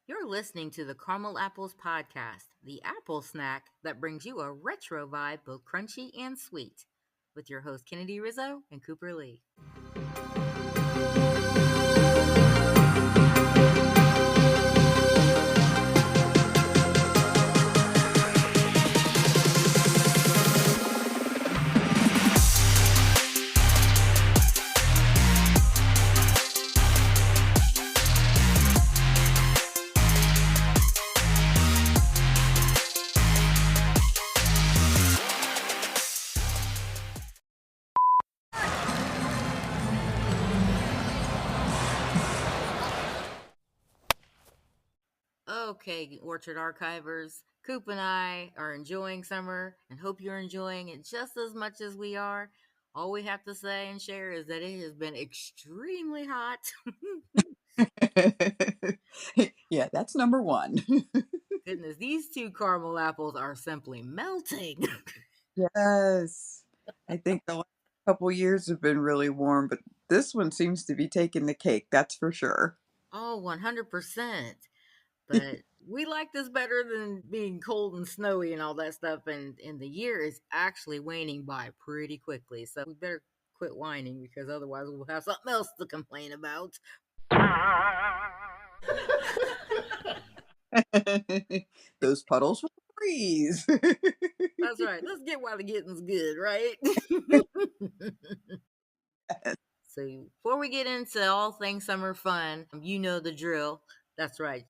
You're listening to the Caramel Apples podcast, the apple snack that brings you a retro vibe, both crunchy and sweet, with your host Kennedy Rizzo and Cooper Lee. Okay, Orchard Archivers, Coop and I are enjoying summer and hope you're enjoying it just as much as we are. All we have to say and share is that it has been extremely hot. Yeah, that's number one. Goodness, these two caramel apples are simply melting. Yes. I think the last couple years have been really warm, but this one seems to be taking the cake, that's for sure. Oh, 100%. But we like this better than being cold and snowy and all that stuff. And the year is actually waning by pretty quickly. So we better quit whining because otherwise we'll have something else to complain about. Those puddles will freeze. That's right. Let's get while the getting's good, right? So before we get into all things summer fun, you know the drill. That's right.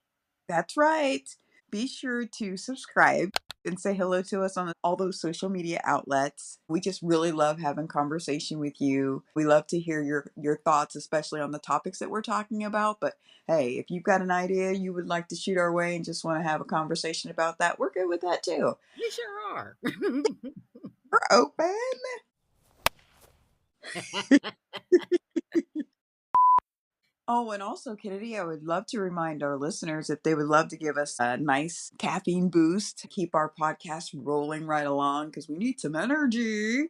That's right. Be sure to subscribe and say hello to us on all those social media outlets. We just really love having conversation with you. We love to hear your thoughts, especially on the topics that we're talking about. But hey, if you've got an idea you would like to shoot our way and just want to have a conversation about that, we're good with that too. You sure are. We're open. Oh, and also, Kennedy, I would love to remind our listeners if they would love to give us a nice caffeine boost to keep our podcast rolling right along because we need some energy.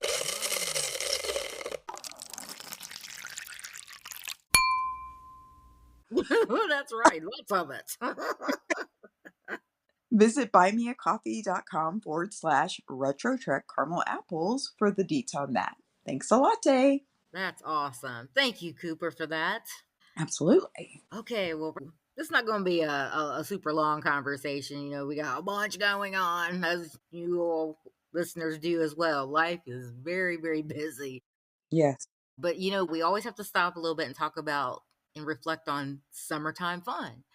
That's right. Lots of it. Visit buymeacoffee.com/RetroTrekwithTheCaramelApples for the deets on that. Thanks a latte. That's awesome. Thank you, Cooper, for that. Absolutely. Okay, well, this is not going to be a super long conversation. You know, we got a bunch going on, as you all listeners do as well. Life is very, very busy. Yes. But, you know, we always have to stop a little bit and talk about and reflect on summertime fun.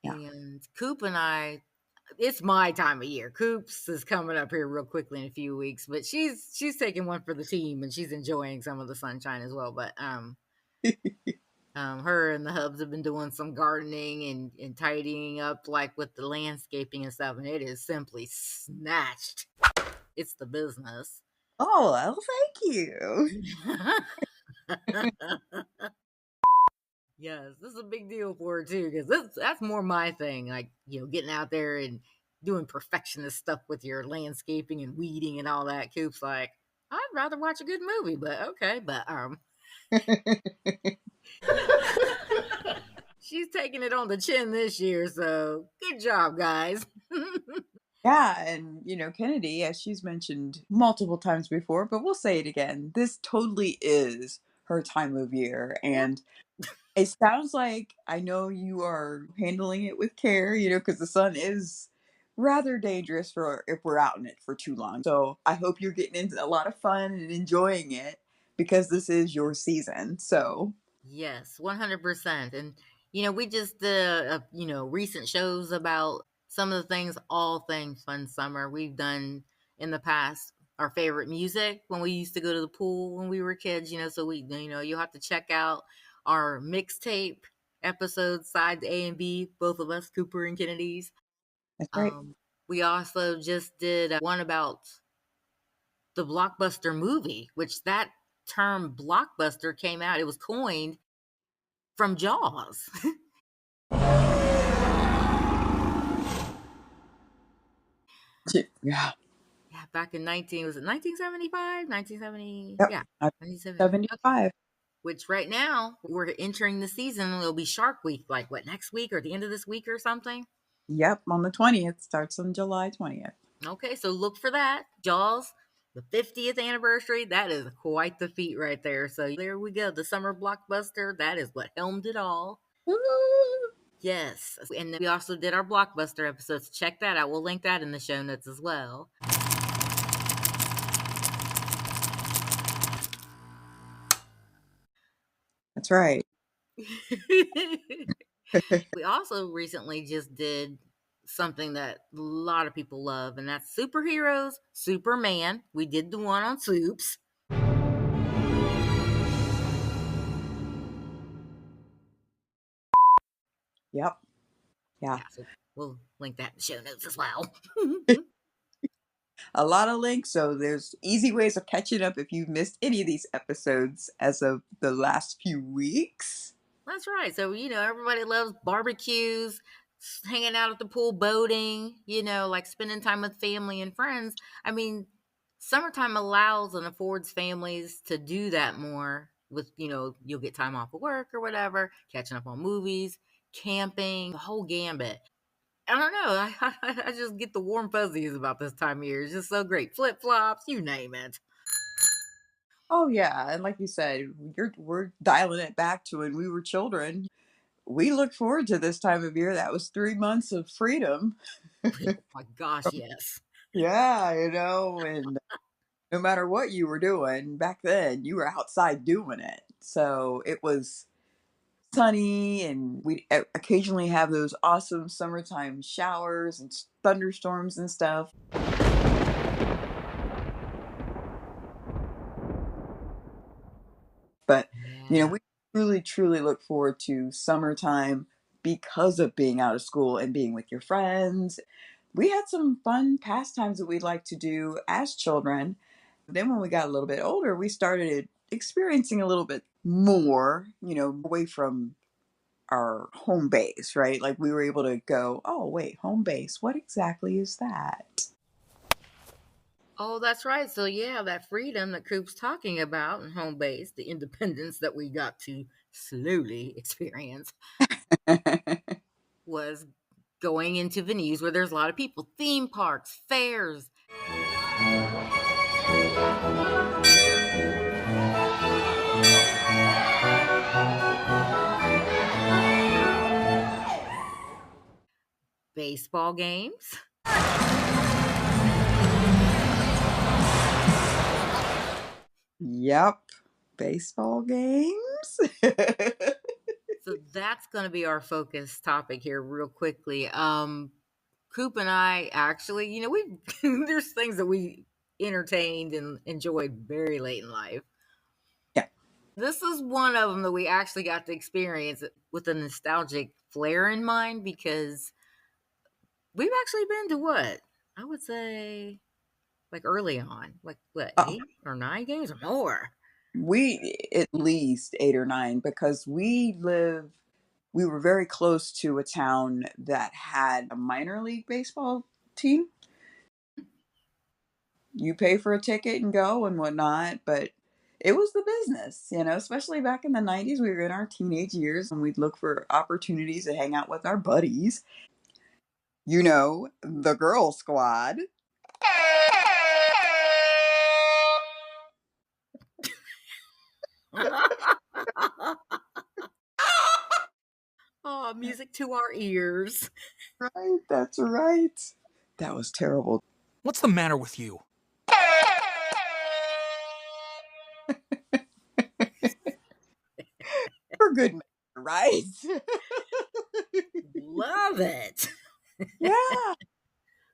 Yeah. And Coop and I, it's my time of year. Coops is coming up here real quickly in a few weeks, but she's taking one for the team and she's enjoying some of the sunshine as well. But her and the hubs have been doing some gardening and tidying up, like with the landscaping and stuff, and it is simply snatched. It's the business. Oh, well, thank you. Yes, this is a big deal for her too, because that's more my thing. Like, you know, getting out there and doing perfectionist stuff with your landscaping and weeding and all that. Coop's like, I'd rather watch a good movie, but okay. But she's taking it on the chin this year, so good job, guys. Yeah, and Kennedy, as she's mentioned multiple times before, but we'll say it again. This totally is her time of year, and it sounds like I know you are handling it with care, because the sun is rather dangerous for if we're out in it for too long. So I hope you're getting into a lot of fun and enjoying it because this is your season. So Yes, 100%. And, you know, we just did, recent shows about some of the things, all things fun summer we've done in the past. Our favorite music when we used to go to the pool when we were kids, so you'll have to check out our mixtape episodes, sides A and B, both of us, Cooper and Kennedy's. that's right. We also just did one about the blockbuster movie, which that term blockbuster came out. It was coined from Jaws. Yeah. Yeah, back in 19 was it 1975, 1970, Yep. yeah, I'm 1970. Okay. 75. Which right now we're entering the season. It'll be Shark Week, like what, next week or the end of this week or something. Yep, on the 20th, starts on July 20th. Okay, so look for that. Jaws, the 50th anniversary. That is quite the feat right there. So there we go. The summer blockbuster. That is what helmed it all. Woo! Yes. And then we also did our blockbuster episodes. Check that out. We'll link that in the show notes as well. That's right. We also recently just did something that a lot of people love, and that's superheroes, Superman. We did the one on Soups. Yep. Yeah. Yeah, so we'll link that in the show notes as well. A lot of links, so there's easy ways of catching up if you've missed any of these episodes as of the last few weeks. That's right. So, everybody loves barbecues, hanging out at the pool, boating, like spending time with family and friends. I mean, summertime allows and affords families to do that more with, you'll get time off of work or whatever, catching up on movies, camping, the whole gambit. I don't know. I just get the warm fuzzies about this time of year. It's just so great. Flip flops, you name it. Oh yeah, and like you said, we're dialing it back to when we were children. We look forward to this time of year. That was 3 months of freedom. Oh my gosh, yes. Yeah, and no matter what you were doing back then, you were outside doing it. So it was sunny, and we occasionally have those awesome summertime showers and thunderstorms and stuff. But, Yeah. we truly, truly look forward to summertime because of being out of school and being with your friends. We had some fun pastimes that we'd like to do as children. Then, when we got a little bit older, we started experiencing a little bit more, away from our home base, right? Like we were able to go, oh, wait, home base, what exactly is that? Oh, that's right. So yeah, that freedom that Coop's talking about and home base, the independence that we got to slowly experience was going into venues where there's a lot of people, theme parks, fairs, baseball games. Yep, baseball games. So that's going to be our focus topic here real quickly. Coop and I actually, we there's things that we entertained and enjoyed very late in life. Yeah. This is one of them that we actually got to experience with a nostalgic flair in mind because we've actually been to what? I would say like early on, like what, Oh, 8 or 9 games or more. we at least 8 or 9 because we were very close to a town that had a minor league baseball team. You pay for a ticket and go and whatnot, but it was the business, especially back in the 90s. We were in our teenage years and we'd look for opportunities to hang out with our buddies, the girl squad. Oh, music to our ears. Right, that's right. That was terrible. What's the matter with you? For good measure, right? Love it. Yeah.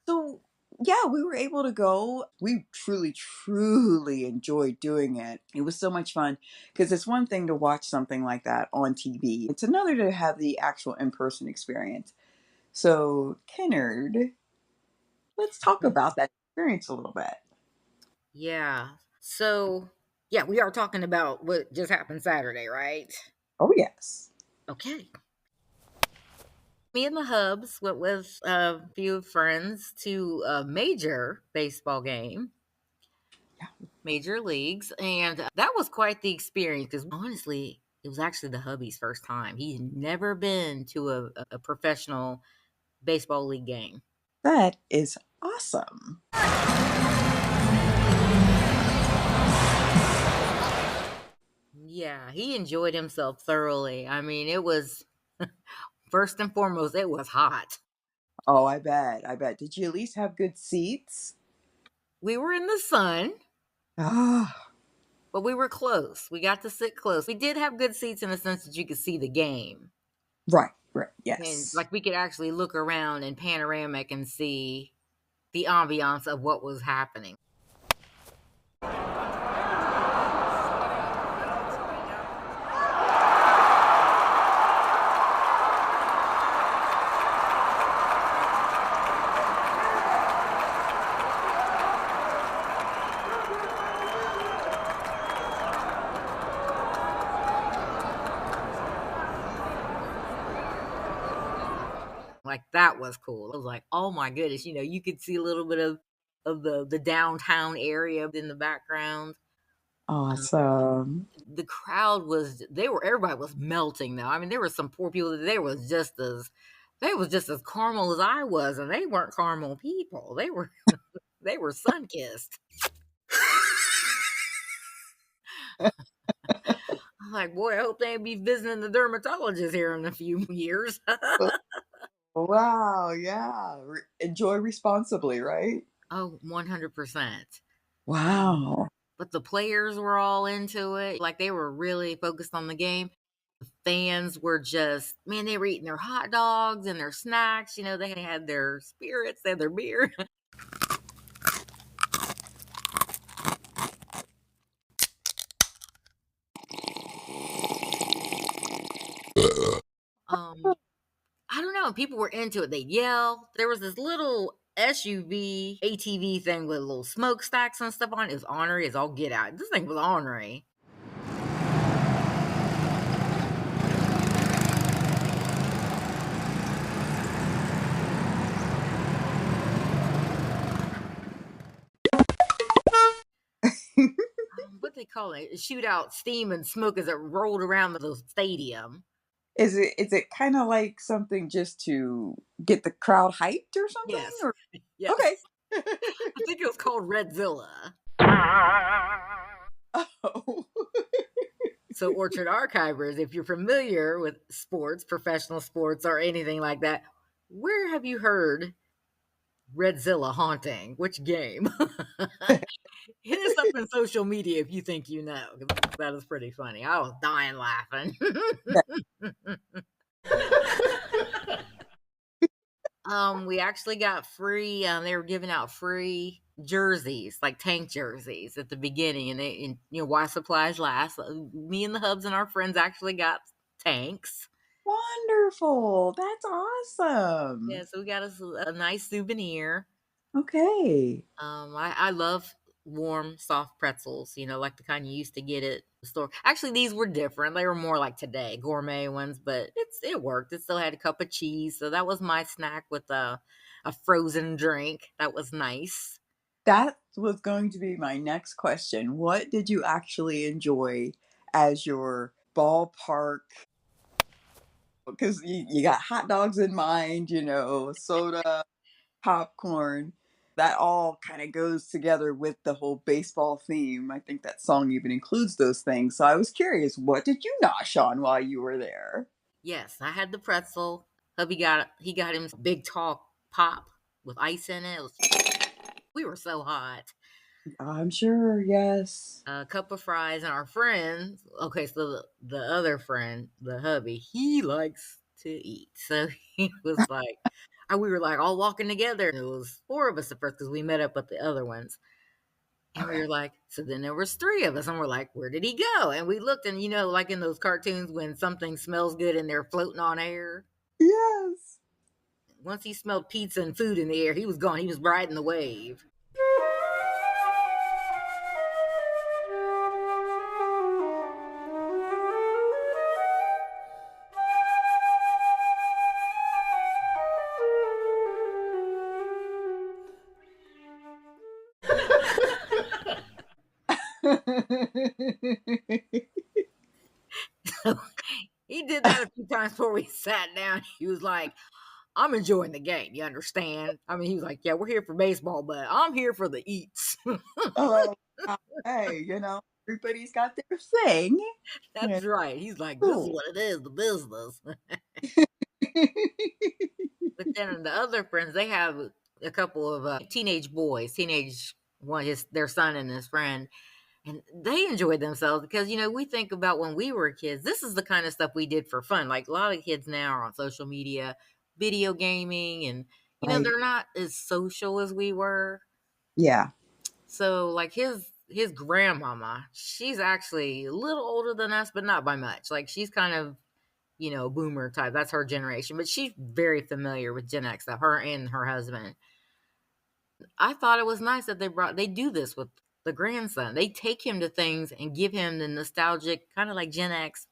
So, yeah, we were able to go. We truly, truly enjoyed doing it. It was so much fun because it's one thing to watch something like that on TV, it's another to have the actual in person experience. So, Kennard, let's talk about that experience a little bit. Yeah. So, yeah, we are talking about what just happened Saturday, right? Oh, yes. Okay. Me and the Hubs went with a few friends to a major baseball game, major leagues, and that was quite the experience because honestly, it was actually the hubby's first time. He's never been to a professional baseball league game. That is awesome. Yeah, he enjoyed himself thoroughly. I mean, it was first and foremost, it was hot. Oh, I bet. I bet. Did you at least have good seats? We were in the sun, Ah, but we were close. We got to sit close. We did have good seats in the sense that you could see the game. right, right. And Yes. like we could actually look around and panoramic and see the ambiance of what was happening. Like that was cool. I was like, oh my goodness, you could see a little bit of the downtown area in the background. Awesome. The crowd was everybody was melting though. I mean, there were some poor people that they was just as caramel as I was, and they weren't caramel people. They were sun kissed. I'm like, boy, I hope they be visiting the dermatologist here in a few years. Wow, yeah. Enjoy responsibly, right? Oh, 100%. Um, Wow. but the players were all into it. Like they were really focused on the game. The fans were just, man, they were eating their hot dogs and their snacks. They had their spirits, they had their beer. um, I don't know. People were into it. They yelled. There was this little SUV, ATV thing with little smokestacks and stuff on it. It was ornery as all get out. This thing was ornery. What they call it? Shoot out steam and smoke as it rolled around the stadium. Is it kind of like something just to get the crowd hyped or something? Yes. Or okay. Yes. I think it was called Redzilla. Oh. So, Orchard Archivers, if you're familiar with sports, professional sports, or anything like that, where have you heard Redzilla haunting? Which game? Hit us up in social media if you think you know. That is pretty funny. I was dying laughing. We actually got free. They were giving out free jerseys, like tank jerseys, at the beginning, and why supplies last. Me and the Hubs and our friends actually got tanks. Wonderful. That's awesome. Yeah, so we got us a nice souvenir. Okay. I love warm, soft pretzels, like the kind you used to get at the store. Actually, these were different. They were more like today, gourmet ones, but it worked. It still had a cup of cheese, so that was my snack with a frozen drink. That was nice. That was going to be my next question. What did you actually enjoy as your ballpark? Because you got hot dogs in mind, soda, popcorn. That all kind of goes together with the whole baseball theme. I think that song even includes those things. So I was curious, what did you nosh on while you were there? Yes, I had the pretzel. He got him some big tall pop with ice in it. We were so hot. I'm sure, yes. A cup of fries, and our friend, okay, so the other friend, the hubby, he likes to eat. So he was like, we were like all walking together. And it was four of us at first because we met up with the other ones. And we Okay. were like, so then there was three of us, and we're like, where did he go? And we looked, and like in those cartoons when something smells good and they're floating on air. Yes. Once he smelled pizza and food in the air, he was gone. He was riding the wave. He did that a few times before we sat down. He was like, I'm enjoying the game. You understand? I mean, he was like, yeah, we're here for baseball, but I'm here for the eats. Oh, hey, everybody's got their thing. Yeah, That's right. He's like, this is cool. what it is, the business. But then the other friends, they have a couple of teenage boys, teenage one, their son and his friend, and they enjoyed themselves because we think about when we were kids. This is the kind of stuff we did for fun. Like a lot of kids now are on social media, video gaming, and Right. they're not as social as we were. Yeah. So like his grandmama, she's actually a little older than us, but not by much. Like she's kind of boomer type. That's her generation, but she's very familiar with Gen X stuff. Her and her husband. I thought it was nice that they do this with the grandson. They take him to things and give him the nostalgic kind of like Gen X,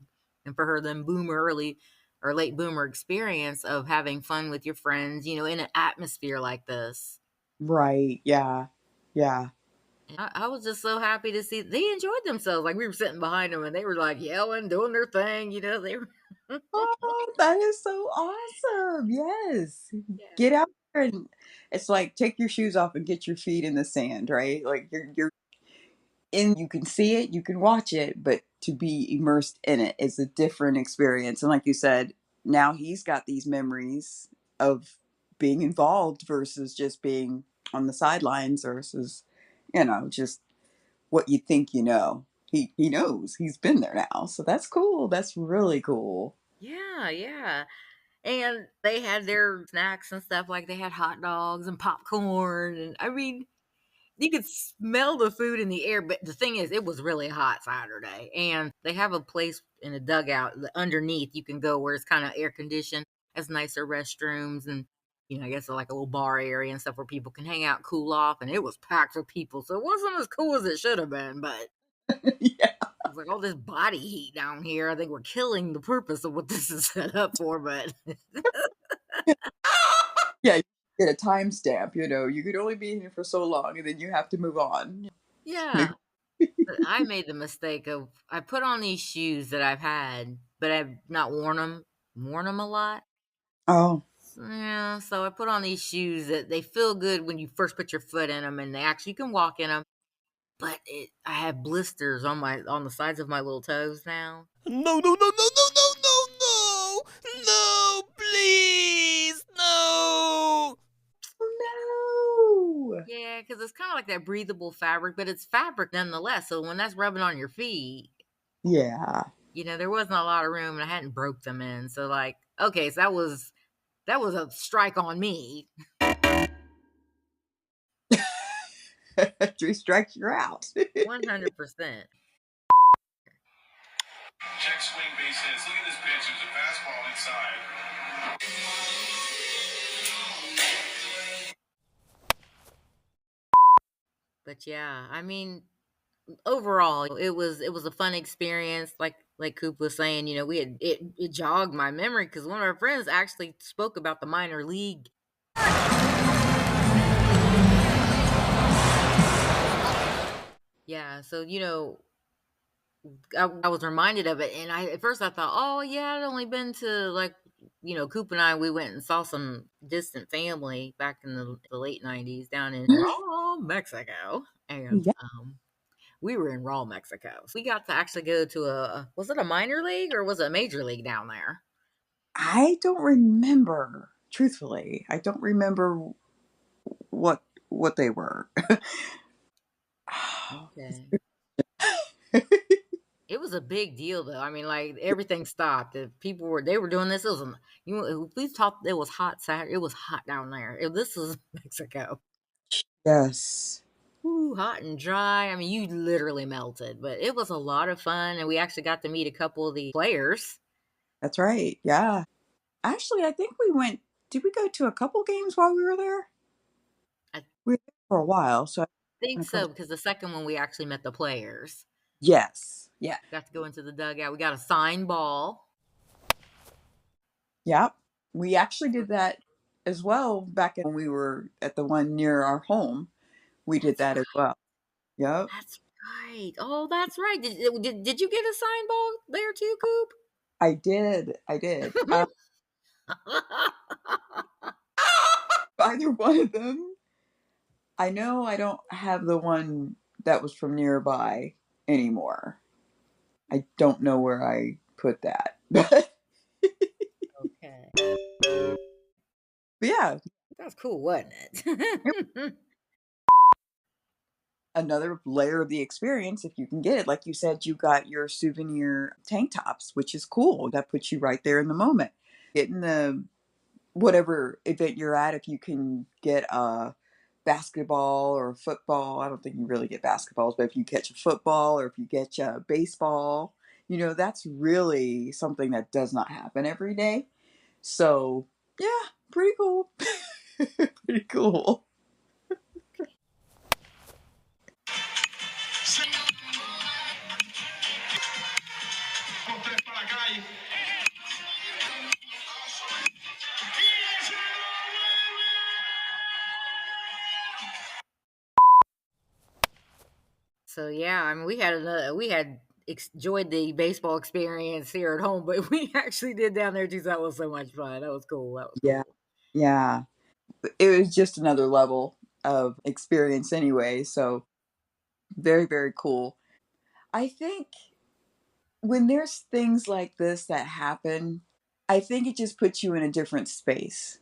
and for her then boomer early or late boomer experience of having fun with your friends. In an atmosphere like this. Right. Yeah. Yeah. I was just so happy to see they enjoyed themselves. Like we were sitting behind them and they were like yelling, doing their thing. They were. Oh, that is so awesome. Yes. Yeah. Get out there and it's like take your shoes off and get your feet in the sand, right? Like you're in you can see it, you can watch it, but to be immersed in it is a different experience. And like you said, now he's got these memories of being involved versus just being on the sidelines versus, just what you think you know. He knows. He's been there now. So that's cool. That's really cool. Yeah, yeah. And they had their snacks and stuff, like they had hot dogs and popcorn, and I mean, you could smell the food in the air, but the thing is, it was really hot Saturday, and they have a place in a dugout underneath you can go where it's kind of air conditioned, has nicer restrooms, and I guess like a little bar area and stuff where people can hang out, cool off, and it was packed with people, so it wasn't as cool as it should have been, but Yeah. it was like all this body heat down here. I think we're killing the purpose of what this is set up for, but Yeah, you get a timestamp, you could only be here for so long and then you have to move on. yeah. But I made the mistake of I put on these shoes that I've had, but I've not worn them a lot. Oh, Yeah, so I put on these shoes that they feel good when you first put your foot in them, and they actually you can walk in them. But I have blisters on the sides of my little toes now. No, no, no, no, no, no, no, no! No, please! No! no. Yeah, because it's kind of like that breathable fabric, but it's fabric nonetheless. So when that's rubbing on your feet, Yeah. there wasn't a lot of room, and I hadn't broke them in. So like, okay, so that was a strike on me. Three strikes, you're out. 100%. Check swing base hits. Look at this pitch. There's a fastball inside. But yeah, I mean, overall, it was a fun experience. Like Coop was saying, we had it jogged my memory because one of our friends actually spoke about the minor league. Yeah, so I was reminded of it, and at first I thought, oh yeah, I'd only been to like Coop and I we went and saw some distant family back in the late '90s down in Raw, Mexico, and Yeah. we were in Raw, Mexico. So we got to actually go to was it a minor league or was it a major league down there? I don't remember, truthfully. I don't remember what they were. Okay. It was a big deal though. I mean, like everything stopped. They were doing this. It was we thought it was hot Saturday. It was hot down there. This is Mexico. Yes. Ooh, hot and dry. I mean, you literally melted, but it was a lot of fun, and we actually got to meet a couple of the players. That's right. Yeah. Actually, I think did we go to a couple games while we were there? I We were there for a while, so I think a so couple. because the second one we actually met the players. Yes. Yeah. Got to go into the dugout. We got a signed ball. Yep. We actually did that as well back when we were at the one near our home. We did That's that as well. Yep. That's Right. Oh, that's right. Did you get a sign ball there too, Coop? I did. I did. Either one of them. I know I don't have the one that was from nearby anymore. I don't know where I put that. Okay. But yeah, That's cool, wasn't it? another layer of the experience if you can get it. Like you said, you got your souvenir tank tops, which is cool. That puts you right there in the moment. Getting the whatever event you're at, if you can get a basketball or football, I don't think you really get basketballs, but if you catch a football or if you catch a baseball, that's really something that does not happen every day. So, yeah, pretty cool. Pretty cool. So yeah, I mean, we had enjoyed the baseball experience here at home, but we actually did down there too. So that was so much fun. That was cool. That was Yeah. cool. Yeah. It was just another level of experience anyway. So, very, very cool. I think when there's things like this that happen, I think it just puts you in a different space,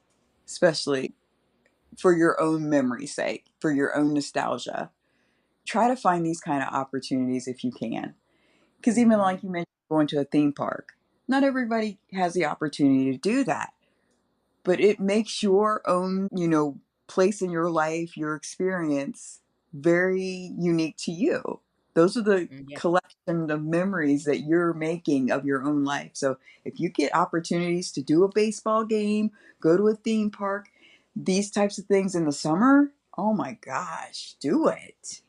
especially for your own memory's sake, for your own nostalgia. Try to find these kind of opportunities if you can. Because even Hmm. like you mentioned, going to a theme park, not everybody has the opportunity to do that, but it makes your own, place in your life, your experience very unique to you. Those are the Yeah. collection of memories that you're making of your own life. So if you get opportunities to do a baseball game, go to a theme park, these types of things in the summer, oh my gosh, do it.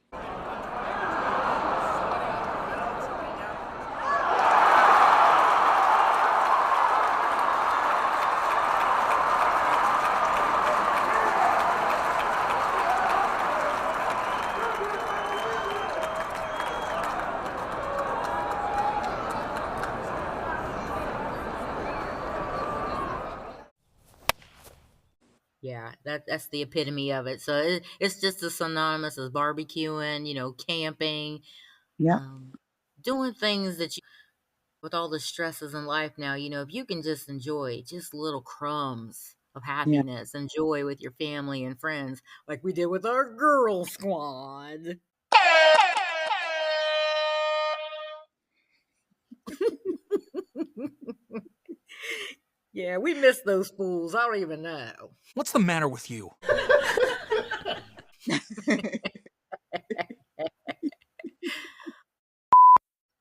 Yeah, that's the epitome of it. So it's just as synonymous as barbecuing, camping, Yep. um, doing things that you with all the stresses in life now. If you can just enjoy just little crumbs of Yeah. happiness and joy with your family and friends, like we did with our girl squad. Yeah, we miss those fools. I don't even know. What's the matter with you?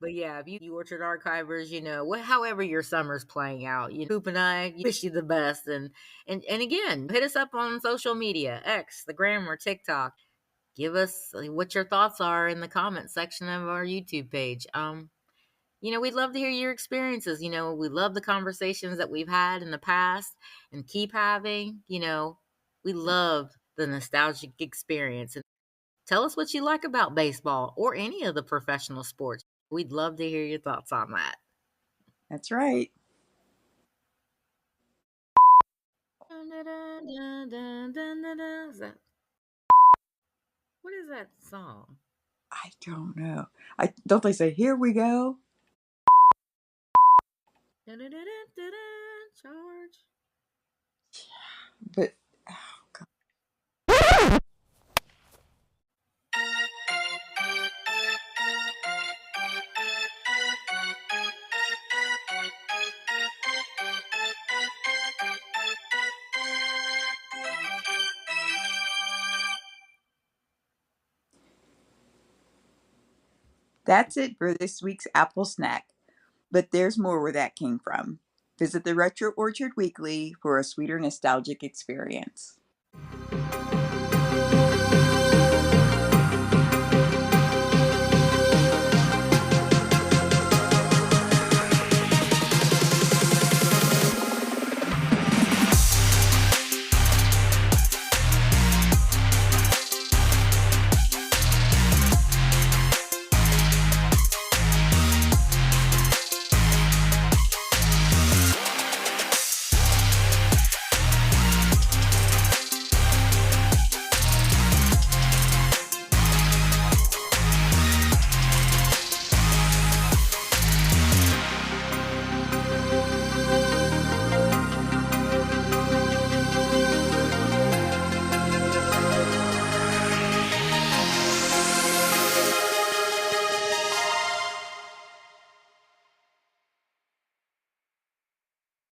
But yeah, if you Orchard Archivers, however your summer's playing out, Coop and I wish you the best. And again, hit us up on social media, X, the Gram, or TikTok. Give us what your thoughts are in the comment section of our YouTube page. We'd love to hear your experiences. We love the conversations that we've had in the past and keep having. We love the nostalgic experience. And tell us what you like about baseball or any of the professional sports. We'd love to hear your thoughts on that. That's right. What is that song? I don't know. I don't they say here we go? Charge. But that's it for this week's Apple Snack. But there's more where that came from. Visit the Retro Orchard Weekly for a sweeter nostalgic experience.